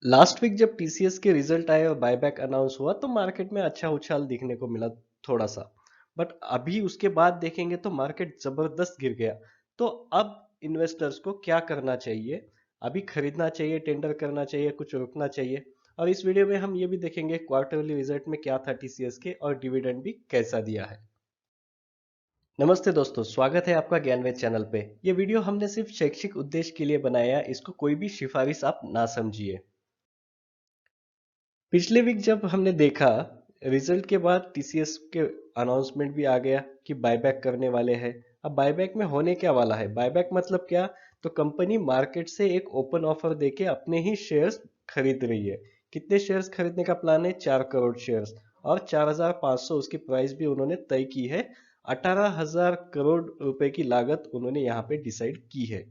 Last week जब TCS के result आए और बायबैक अनाउंस हुआ तो मार्केट में अच्छा उछाल दिखने को मिला थोड़ा सा। बट अभी उसके बाद देखेंगे तो मार्केट जबरदस्त गिर गया। तो अब इन्वेस्टर्स को क्या करना चाहिए? अभी खरीदना चाहिए, टेंडर करना चाहिए, कुछ रुकना चाहिए? और इस वीडियो में हम ये भी देखेंगे क्वार्टरली रिजल्ट में क्या था टीसीएस के और डिविडेंड भी कैसा दिया है। नमस्ते दोस्तों, स्वागत है आपका ज्ञानवेद चैनल पे। ये वीडियो हमने सिर्फ शैक्षिक उद्देश्य के लिए बनाया, इसको कोई भी सिफारिश आप ना समझिए। पिछले वीक जब हमने देखा रिजल्ट के बाद टीसीएस के अनाउंसमेंट भी आ गया कि बायबैक करने वाले हैं। अब बायबैक में होने क्या वाला है? बायबैक मतलब क्या? तो कंपनी मार्केट से एक ओपन ऑफर देके अपने ही शेयर्स खरीद रही है। कितने शेयर्स खरीदने का प्लान है? 4 करोड़ शेयर्स। और 4,500 उसकी प्राइस भी उन्होंने तय की है। 18,000 करोड़ रुपए की लागत उन्होंने यहाँ पे डिसाइड की है।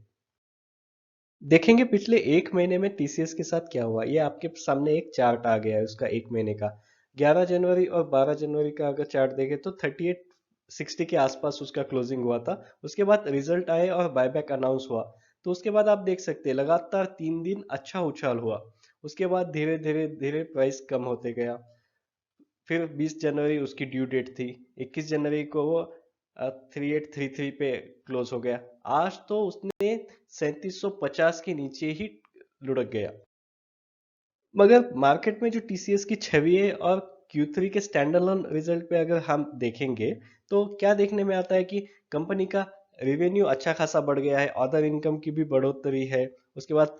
देखेंगे पिछले एक महीने में टीसीएस के साथ क्या हुआ। ये आपके सामने एक चार्ट आ गया है उसका एक महीने का। 11 जनवरी और 12 जनवरी का अगर चार्ट देखें तो 3860 के आसपास उसका क्लोजिंग हुआ था। उसके बाद रिजल्ट आए और बायबैक अनाउंस हुआ। तो उसके बाद आप देख सकते हैं लगातार 3 दिन अच्छा उछाल हुआ। उसके बाद धीरे धीरे धीरे प्राइस कम होते गया। फिर 20 जनवरी उसकी ड्यू डेट थी। 21 जनवरी को वो 3833 पे क्लोज हो गया। आज तो उसने 3750 के नीचे ही लुढ़क गया। मगर मार्केट में जो टीसीएस की छवि है और Q3 के स्टैंडअलोन रिजल्ट पे अगर हम देखेंगे तो क्या देखने में आता है कि कंपनी का रेवेन्यू अच्छा खासा बढ़ गया है, अदर इनकम की भी बढ़ोतरी है। उसके बाद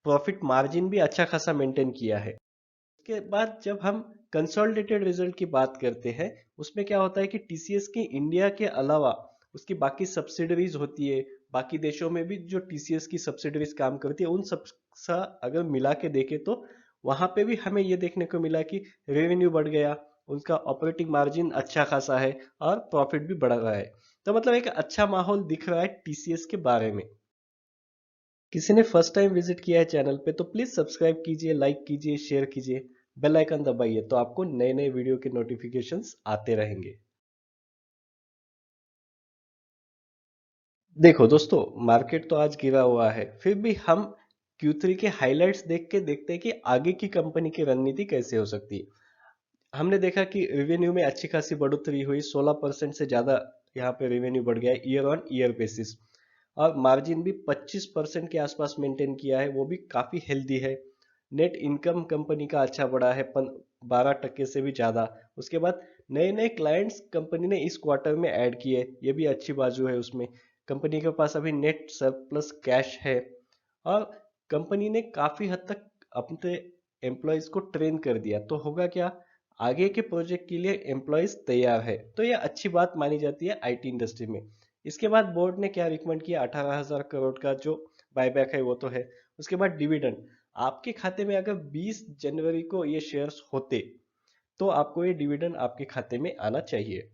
प्रॉफिट मार्जिन भी अच्छा खासा मेंटेन किया है। उसके बाद जब हम कंसोलिडेटेड रिजल्ट की बात करते हैं, उसमें क्या होता है कि टीसीएस की इंडिया के अलावा उसकी बाकी सब्सिडरीज होती है। बाकी देशों में भी जो टीसीएस की सब्सिडरीज काम करती है उन सब सा अगर मिला के देखें तो वहां पे भी हमें ये देखने को मिला कि रेवेन्यू बढ़ गया, उनका ऑपरेटिंग मार्जिन अच्छा खासा है और प्रॉफिट भी बढ़ रहा है। तो मतलब एक अच्छा माहौल दिख रहा है टीसीएस के बारे में। किसी ने फर्स्ट टाइम विजिट किया है चैनल पे तो प्लीज सब्सक्राइब कीजिए, लाइक कीजिए, शेयर कीजिए, बेल आइकन दबाइए तो आपको नए नए वीडियो के नोटिफिकेशंस आते रहेंगे। देखो दोस्तों, मार्केट तो आज गिरा हुआ है, फिर भी हम Q3 के हाइलाइट्स देख के देखते हैं कि आगे की कंपनी की रणनीति कैसे हो सकती है। हमने देखा कि रेवेन्यू में अच्छी खासी बढ़ोतरी हुई, 16% से ज्यादा यहाँ पे रेवेन्यू बढ़ गया है ईयर ऑन ईयर बेसिस। और मार्जिन भी 25% के आसपास मेंटेन किया है, वो भी काफी हेल्दी है। नेट इनकम कंपनी का अच्छा बढ़ा है 12% से भी ज्यादा। उसके बाद नए नए क्लाइंट्स कंपनी ने इस क्वार्टर में ऐड किए, ये भी अच्छी बाजू है उसमें। कंपनी के पास अभी नेट सरप्लस कैश है। और कंपनी ने काफी हद तक अपने एम्प्लॉयज को ट्रेन कर दिया, तो होगा क्या, आगे के प्रोजेक्ट के लिए एम्प्लॉयज तैयार है। तो यह अच्छी बात मानी जाती है आईटी इंडस्ट्री में। इसके बाद बोर्ड ने क्या रिकमेंड किया? 18,000 करोड़ का जो बायबैक है वो तो है। उसके बाद डिविडेंड, आपके खाते में अगर 20 जनवरी को ये शेयर्स होते तो आपको ये डिविडेंड आपके खाते में आना चाहिए।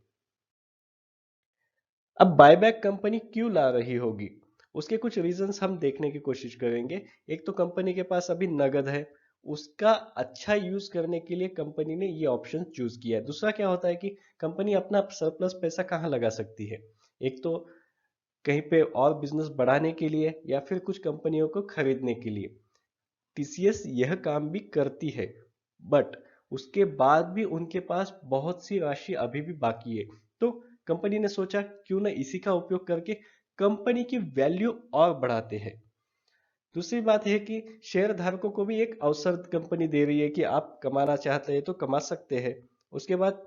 अब बायबैक कंपनी क्यों ला रही होगी, उसके कुछ रीजंस हम देखने की कोशिश करेंगे। एक तो कंपनी के पास अभी नगद है, उसका अच्छा यूज करने के लिए कंपनी ने ये ऑप्शन चूज किया है। दूसरा क्या होता है कि कंपनी अपना सरप्लस पैसा कहाँ लगा सकती है? एक तो कहीं पे और बिजनेस बढ़ाने के लिए या फिर कुछ कंपनियों को खरीदने के लिए। टीसीएस यह काम भी करती है, बट उसके बाद भी उनके पास बहुत सी राशि अभी भी बाकी है। तो कंपनी ने सोचा क्यों ना इसी का उपयोग करके कंपनी की वैल्यू और बढ़ाते हैं। दूसरी बात है कि शेयर धारकों को भी एक अवसर कंपनी दे रही है कि आप कमाना चाहते हैं तो कमा सकते हैं। उसके बाद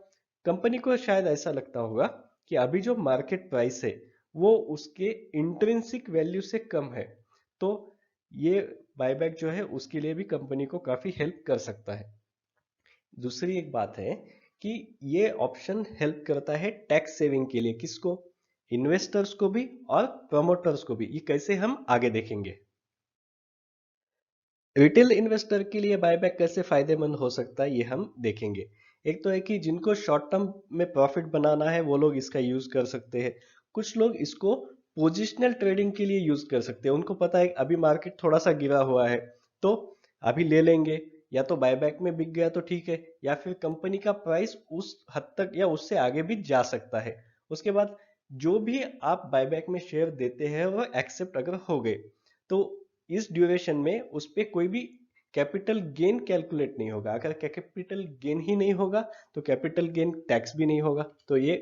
कंपनी को शायद ऐसा लगता होगा कि अभी जो मार्केट प्राइस है वो उसके इंट्रिंसिक वैल्यू से कम है। तो ये बायबैक जो है उसके लिए भी कंपनी को काफी हेल्प कर सकता है। दूसरी एक बात है कि ये ऑप्शन हेल्प करता है टैक्स सेविंग के लिए। किसको? इन्वेस्टर्स को भी और प्रमोटर्स को भी। ये कैसे हम आगे देखेंगे। रिटेल इन्वेस्टर के लिए बायबैक कैसे फायदेमंद हो सकता है ये हम देखेंगे। एक तो है कि जिनको शॉर्ट टर्म में प्रॉफिट बनाना है वो लोग इसका यूज कर सकते हैं। कुछ लोग इसको पोजिशनल ट्रेडिंग के लिए यूज कर सकते हैं। उनको पता है अभी मार्केट थोड़ा सा गिरा हुआ है तो अभी ले लेंगे, या तो बायबैक में बिक गया तो ठीक है, या फिर कंपनी का प्राइस उस हद तक या उससे आगे भी जा सकता है। उसके बाद जो भी आप बायबैक में शेयर देते हैं वो एक्सेप्ट अगर हो गए तो इस ड्यूरेशन में उस पर कोई भी कैपिटल गेन कैलकुलेट नहीं होगा। अगर कैपिटल गेन ही नहीं होगा तो कैपिटल गेन टैक्स भी नहीं होगा, तो ये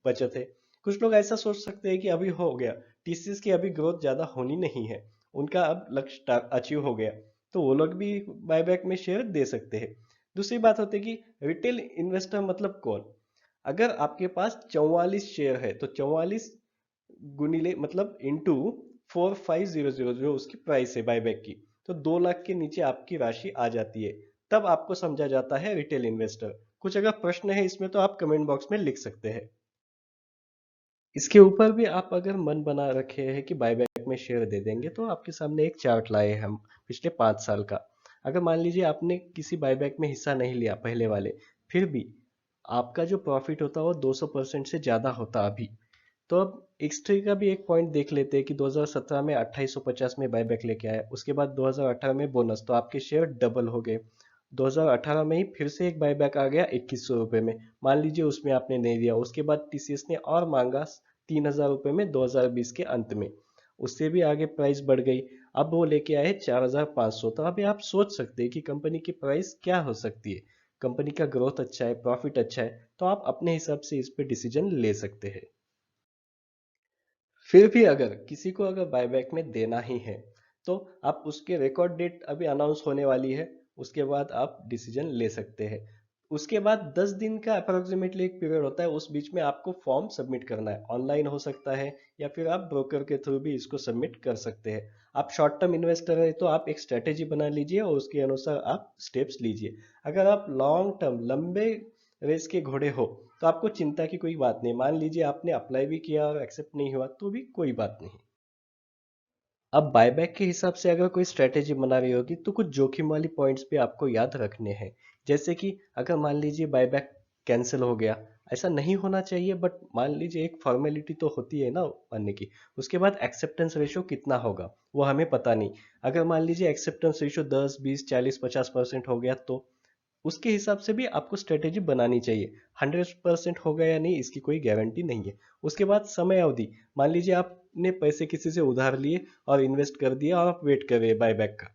बचत है। कुछ लोग ऐसा सोच सकते हैं कि अभी हो गया, टीसीएस की अभी ग्रोथ ज्यादा होनी नहीं है, उनका अब लक्ष्य अचीव हो गया, तो वो लोग भी बायबैक में शेयर दे सकते हैं। दूसरी बात होती है कि रिटेल इन्वेस्टर मतलब कौन। अगर आपके पास 44 शेयर है तो 44 गुणिले मतलब इंटू 4500 जो उसकी प्राइस है बायबैक की, तो 2 लाख के नीचे आपकी राशि आ जाती है, तब आपको समझा जाता है रिटेल इन्वेस्टर। कुछ अगर प्रश्न है इसमें तो आप कमेंट बॉक्स में लिख सकते हैं। इसके ऊपर भी आप अगर मन बना रखे हैं कि बायबैक में शेयर दे देंगे, तो आपके सामने एक चार्ट लाए हैं हम पिछले 5 साल का। अगर मान लीजिए आपने किसी बायबैक में हिस्सा नहीं लिया पहले वाले, फिर भी आपका जो प्रॉफिट होता है वो 200% से ज्यादा होता अभी। तो अब हिस्ट्री का भी एक पॉइंट देख लेते हैं कि 2017 में 2850 में बायबैक लेके आया, उसके बाद 2018 में बोनस, तो आपके शेयर डबल हो गए। 2018 में ही फिर से एक बायबैक आ गया 2100 रुपये में, मान लीजिए उसमें आपने नहीं दिया, उसके बाद टीसीएस ने और मांगा 3000 रुपये में 2020 के अंत में, उससे भी आगे प्राइस बढ़ गई। अब वो लेके आए 4500। तो अभी आप सोच सकते हैं कि कंपनी की प्राइस क्या हो सकती है। कंपनी का ग्रोथ अच्छा है, प्रॉफिट अच्छा है, तो आप अपने हिसाब से इस पे डिसीजन ले सकते हैं। फिर भी अगर किसी को अगर बायबैक में देना ही है, तो आप उसके रिकॉर्ड डेट अभी अनाउंस होने वाली है, उसके बाद आप डिसीजन ले सकते हैं। उसके बाद 10 दिन का अप्रोक्सीमेटली एक पीरियड होता है, उस बीच में आपको फॉर्म सबमिट करना है, ऑनलाइन हो सकता है या फिर आप ब्रोकर के थ्रू भी इसको सबमिट कर सकते हैं। आप शॉर्ट टर्म इन्वेस्टर है तो आप एक स्ट्रेटेजी बना लीजिए और उसके अनुसार आप स्टेप्स लीजिए। अगर आप लॉन्ग टर्म लंबे रेस के घोड़े हो तो आपको चिंता की कोई बात नहीं, मान लीजिए आपने अप्लाई भी किया और एक्सेप्ट नहीं हुआ तो भी कोई बात नहीं। अब बायबैक के हिसाब से अगर कोई स्ट्रेटेजी बना रही होगी तो कुछ जोखिम वाली पॉइंट्स भी आपको याद रखने हैं। जैसे कि अगर मान लीजिए बायबैक कैंसिल हो गया, ऐसा नहीं होना चाहिए, बट मान लीजिए एक फॉर्मेलिटी तो होती है ना मानने की। उसके बाद एक्सेप्टेंस रेशियो कितना होगा वो हमें पता नहीं। अगर मान लीजिए एक्सेप्टेंस रेशियो 10 20 40 50% हो गया, तो उसके हिसाब से भी आपको स्ट्रेटेजी बनानी चाहिए। 100% होगा या नहीं इसकी कोई गारंटी नहीं है। उसके बाद समय अवधि, मान लीजिए आपने पैसे किसी से उधार लिए और इन्वेस्ट कर दिया और आप वेट कर रहे हैं बायबैक का,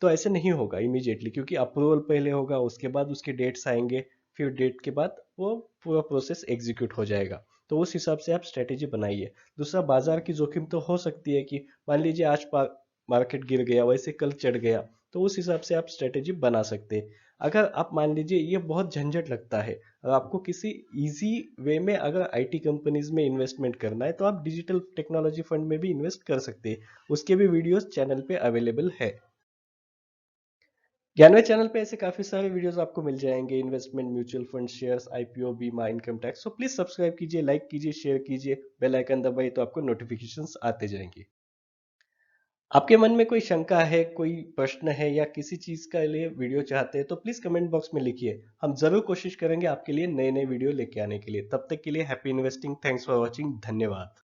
तो ऐसे नहीं होगा इमीडिएटली, क्योंकि अप्रूवल पहले होगा, उसके बाद उसके डेट्स आएंगे, फिर डेट के बाद वो पूरा प्रोसेस एग्जीक्यूट हो जाएगा। तो उस हिसाब से आप स्ट्रेटेजी बनाइए। दूसरा, बाजार की जोखिम तो हो सकती है कि मान लीजिए आज मार्केट गिर गया, वैसे कल चढ़ गया, तो उस हिसाब से आप स्ट्रेटेजी बना सकते हैं। अगर आप मान लीजिए ये बहुत झंझट लगता है और आपको किसी इजी वे में अगर आईटी कंपनीज में इन्वेस्टमेंट करना है, तो आप डिजिटल टेक्नोलॉजी फंड में भी इन्वेस्ट कर सकते हैं। उसके भी वीडियोस चैनल पे अवेलेबल है। ज्ञानवे चैनल पे ऐसे काफी सारे वीडियोस आपको मिल जाएंगे, investment, mutual fund, shares, IPO, बीमा, income tax. So please subscribe कीजिए, लाइक कीजिए, शेयर कीजिए, बेल आइकन दबाइए तो आपको नोटिफिकेशंस आते जाएंगे। आपके मन में कोई शंका है, कोई प्रश्न है या किसी चीज का लिए वीडियो चाहते हैं तो प्लीज कमेंट बॉक्स में लिखिए। हम जरूर कोशिश करेंगे आपके लिए नए नए वीडियो लेके आने के लिए। तब तक के लिए happy investing, thanks for watching, धन्यवाद।